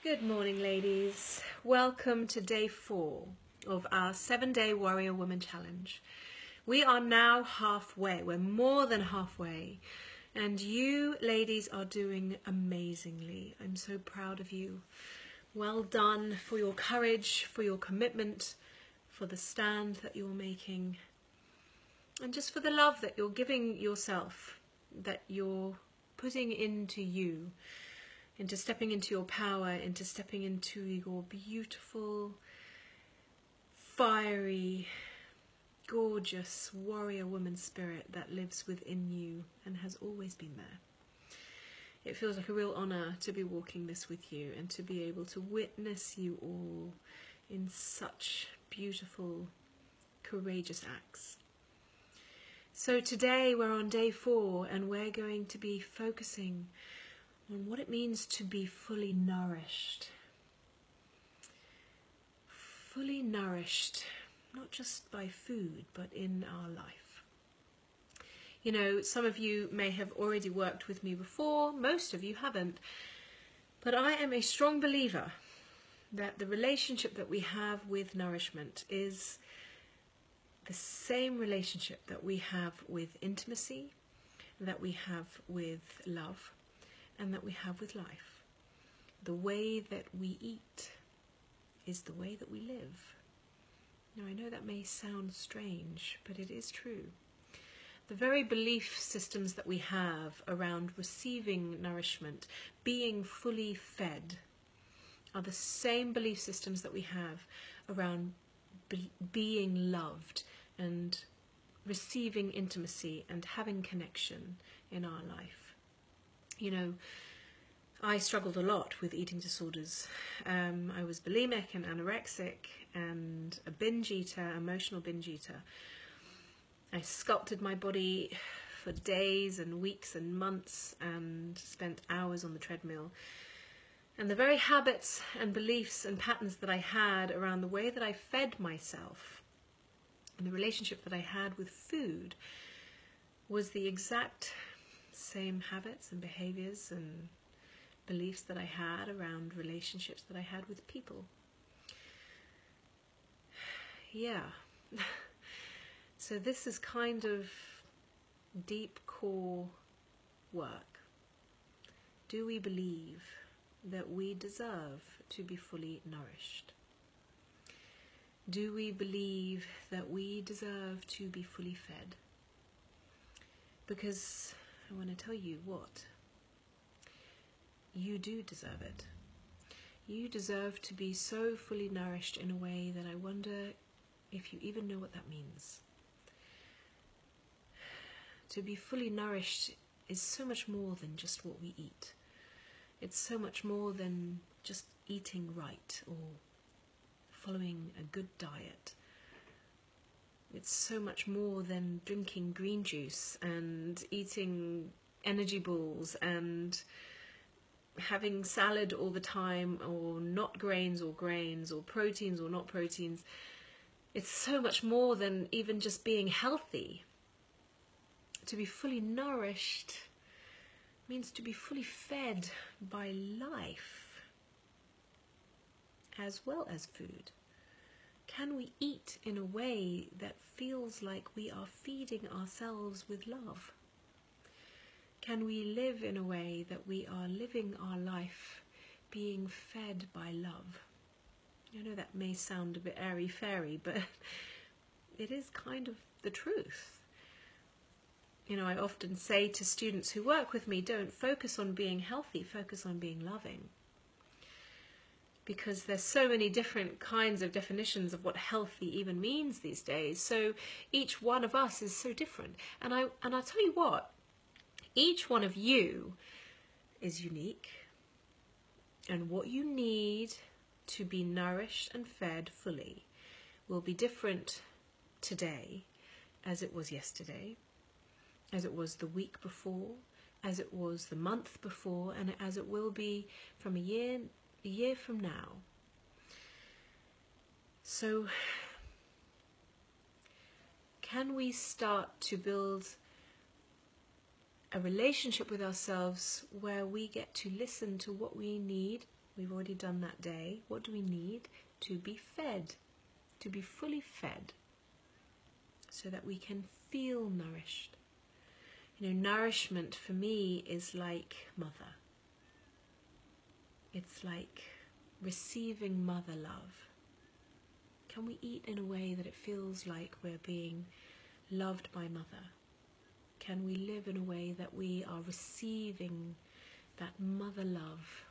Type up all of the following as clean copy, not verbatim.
Good morning, ladies. Welcome to day 4 of our 7-day Warrior Woman Challenge. We are now halfway. We're more than halfway. And you ladies are doing amazingly. I'm so proud of you. Well done for your courage, for your commitment, for the stand that you're making, and just for the love that you're giving yourself, that you're putting into you, into stepping into your power, into stepping into your beautiful, fiery, gorgeous warrior woman spirit that lives within you and has always been there. It feels like a real honour to be walking this with you and to be able to witness you all in such beautiful, courageous acts. So today we're on day 4 and we're going to be focusing on what it means to be fully nourished. Fully nourished, not just by food, but in our life. You know, some of you may have already worked with me before, most of you haven't. But I am a strong believer that the relationship that we have with nourishment is the same relationship that we have with intimacy, that we have with love, and that we have with life. The way that we eat is the way that we live. Now, I know that may sound strange, but it is true. The very belief systems that we have around receiving nourishment, being fully fed, are the same belief systems that we have around being loved and receiving intimacy and having connection in our life. You know, I struggled a lot with eating disorders. I was bulimic and anorexic and a binge eater, emotional binge eater. I sculpted my body for days and weeks and months and spent hours on the treadmill. And the very habits and beliefs and patterns that I had around the way that I fed myself and the relationship that I had with food was the exact same habits and behaviors and beliefs that I had around relationships that I had with people. Yeah. So this is kind of deep core work. Do we believe that we deserve to be fully nourished? Do we believe that we deserve to be fully fed? Because I want to tell you what, you do deserve it. You deserve to be so fully nourished in a way that I wonder if you even know what that means. To be fully nourished is so much more than just what we eat. It's so much more than just eating right or following a good diet. It's so much more than drinking green juice and eating energy balls and having salad all the time, or not grains or grains, or proteins or not proteins. It's so much more than even just being healthy. To be fully nourished means to be fully fed by life as well as food. Can we eat in a way that feels like we are feeding ourselves with love? Can we live in a way that we are living our life being fed by love? I know that may sound a bit airy-fairy, but it is kind of the truth. You know, I often say to students who work with me, don't focus on being healthy, focus on being loving. Because there's so many different kinds of definitions of what healthy even means these days. So each one of us is so different. And I'll tell you what, each one of you is unique. And what you need to be nourished and fed fully will be different today as it was yesterday, as it was the week before, as it was the month before, and as it will be from a year from now. So can we start to build a relationship with ourselves where we get to listen to what we need We've already done that day. What do we need? To be fed, to be fully fed, so that we can feel nourished. You know, nourishment for me is like mother. It's like receiving mother love. Can we eat in a way that it feels like we're being loved by mother? Can we live in a way that we are receiving that mother love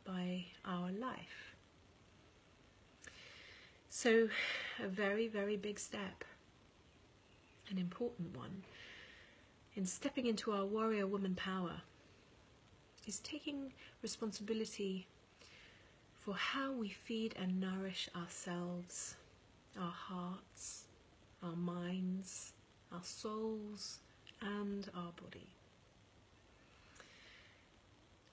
by our life? So a very, very big step, an important one, in stepping into our warrior woman power is taking responsibility for how we feed and nourish ourselves, our hearts, our minds, our souls, and our body.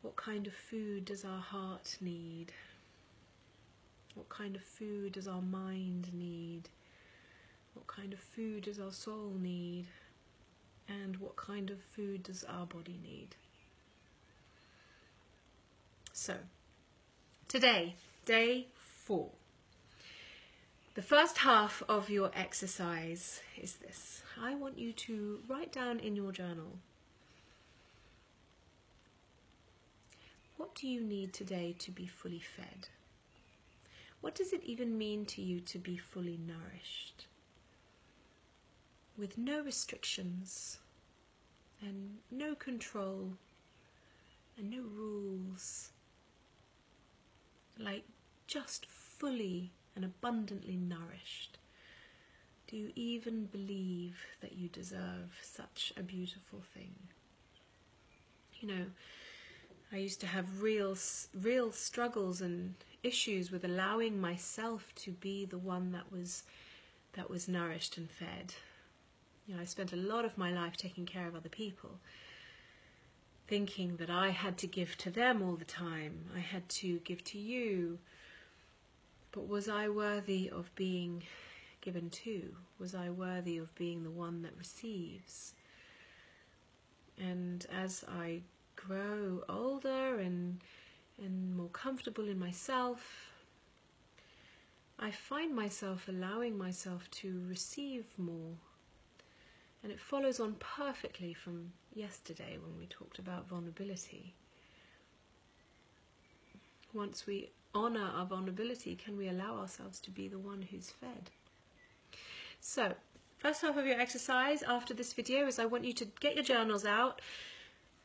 What kind of food does our heart need? What kind of food does our mind need? What kind of food does our soul need? And what kind of food does our body need? So, today, day 4. The first half of your exercise is this. I want you to write down in your journal, what do you need today to be fully fed? What does it even mean to you to be fully nourished? With no restrictions and no control and no rules, like just fully and abundantly nourished. Do you even believe that you deserve such a beautiful thing? You know, I used to have real struggles and issues with allowing myself to be the one that was nourished and fed. You know, I spent a lot of my life taking care of other people, thinking that I had to give to them all the time. I had to give to you. But was I worthy of being given to? Was I worthy of being the one that receives? And as I grow older and more comfortable in myself, I find myself allowing myself to receive more. And it follows on perfectly from yesterday when we talked about vulnerability. Once we honor our vulnerability, can we allow ourselves to be the one who's fed? So, first half of your exercise after this video is I want you to get your journals out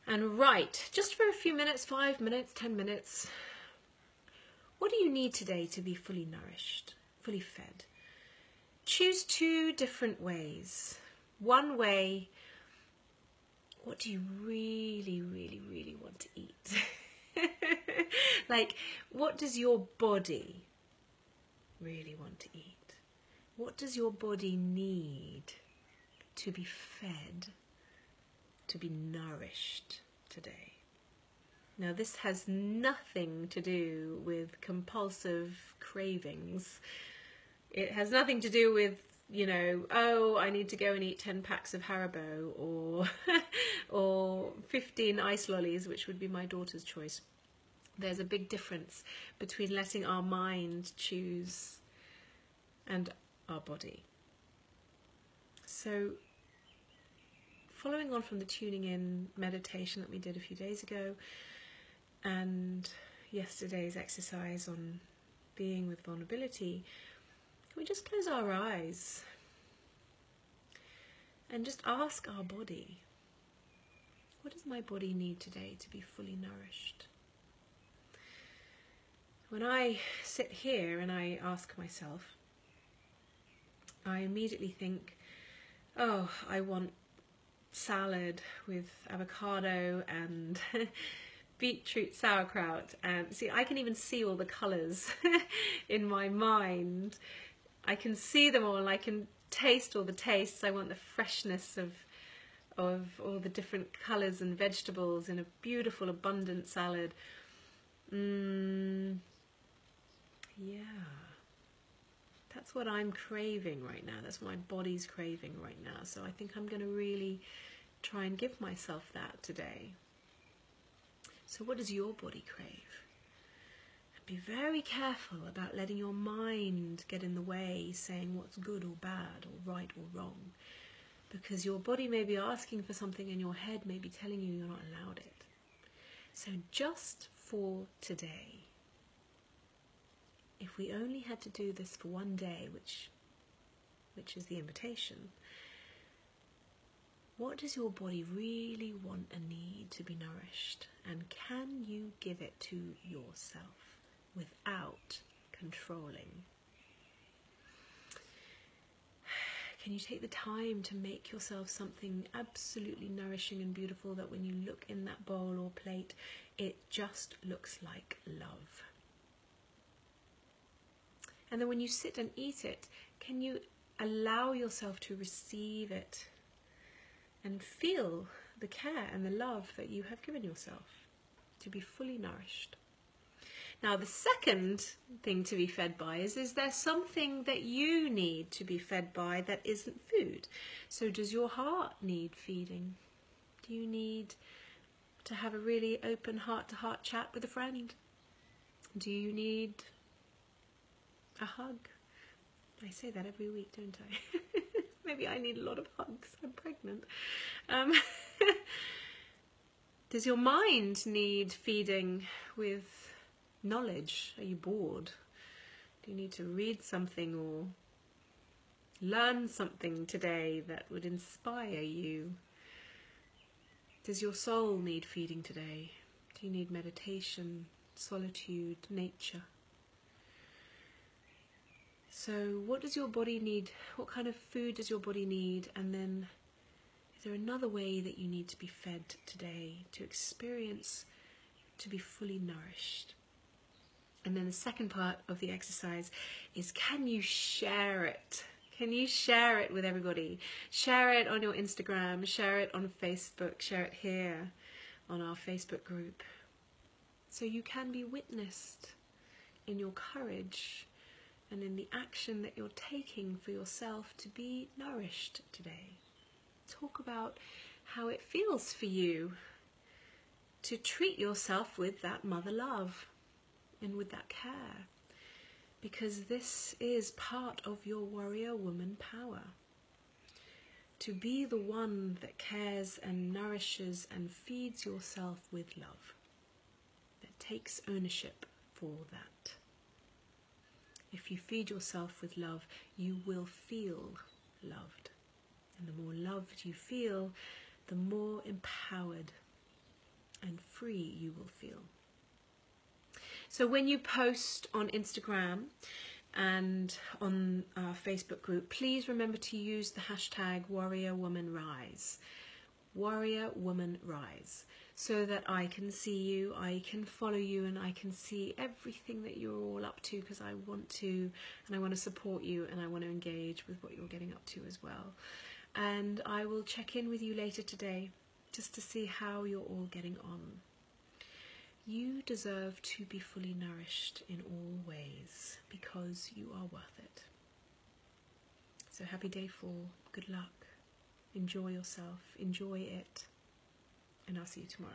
and write, just for a few minutes, 5 minutes, 10 minutes, what do you need today to be fully nourished, fully fed? Choose 2 different ways. One way, what do you really, really, really want to eat? Like, what does your body really want to eat? What does your body need to be fed, to be nourished today? Now, this has nothing to do with compulsive cravings. It has nothing to do with, you know, oh, I need to go and eat 10 packs of Haribo or or 15 ice lollies, which would be my daughter's choice. There's a big difference between letting our mind choose and our body. So, following on from the tuning in meditation that we did a few days ago and yesterday's exercise on being with vulnerability, can we just close our eyes and just ask our body, what does my body need today to be fully nourished? When I sit here and I ask myself, I immediately think, oh, I want salad with avocado and beetroot sauerkraut. And see, I can even see all the colours in my mind. I can see them all, and I can taste all the tastes. I want the freshness of all the different colours and vegetables in a beautiful, abundant salad. Yeah, that's what I'm craving right now. That's what my body's craving right now. So I think I'm going to really try and give myself that today. So what does your body crave? be very careful about letting your mind get in the way, saying what's good or bad or right or wrong, because your body may be asking for something and your head may be telling you you're not allowed it. So just for today, if we only had to do this for one day, which is the invitation, what does your body really want and need to be nourished? And can you give it to yourself without controlling? Can you take the time to make yourself something absolutely nourishing and beautiful that when you look in that bowl or plate, it just looks like love? And then when you sit and eat it, can you allow yourself to receive it and feel the care and the love that you have given yourself to be fully nourished? Now, the second thing to be fed by is there something that you need to be fed by that isn't food? So does your heart need feeding? Do you need to have a really open heart-to-heart chat with a friend? Do you need a hug? I say that every week, don't I? Maybe I need a lot of hugs. I'm pregnant. Does your mind need feeding with knowledge? Are you bored? Do you need to read something or learn something today that would inspire you? Does your soul need feeding today? Do you need meditation, solitude, nature? So what does your body need? What kind of food does your body need? And then is there another way that you need to be fed today to experience, to be fully nourished? And then the second part of the exercise is, can you share it? Can you share it with everybody? Share it on your Instagram, share it on Facebook, share it here on our Facebook group. So you can be witnessed in your courage and in the action that you're taking for yourself to be nourished today. Talk about how it feels for you to treat yourself with that mother love and with that care, because this is part of your warrior woman power. To be the one that cares and nourishes and feeds yourself with love, that takes ownership for that. If you feed yourself with love, you will feel loved. And the more loved you feel, the more empowered and free you will feel. So when you post on Instagram and on our Facebook group, please remember to use the hashtag #WarriorWomanRise. Warrior Woman Rise, so that I can see you, I can follow you, and I can see everything that you're all up to, because I want to, and I want to support you, and I want to engage with what you're getting up to as well. And I will check in with you later today just to see how you're all getting on. You deserve to be fully nourished in all ways, because you are worth it. So happy day 4, good luck. Enjoy yourself, enjoy it, and I'll see you tomorrow.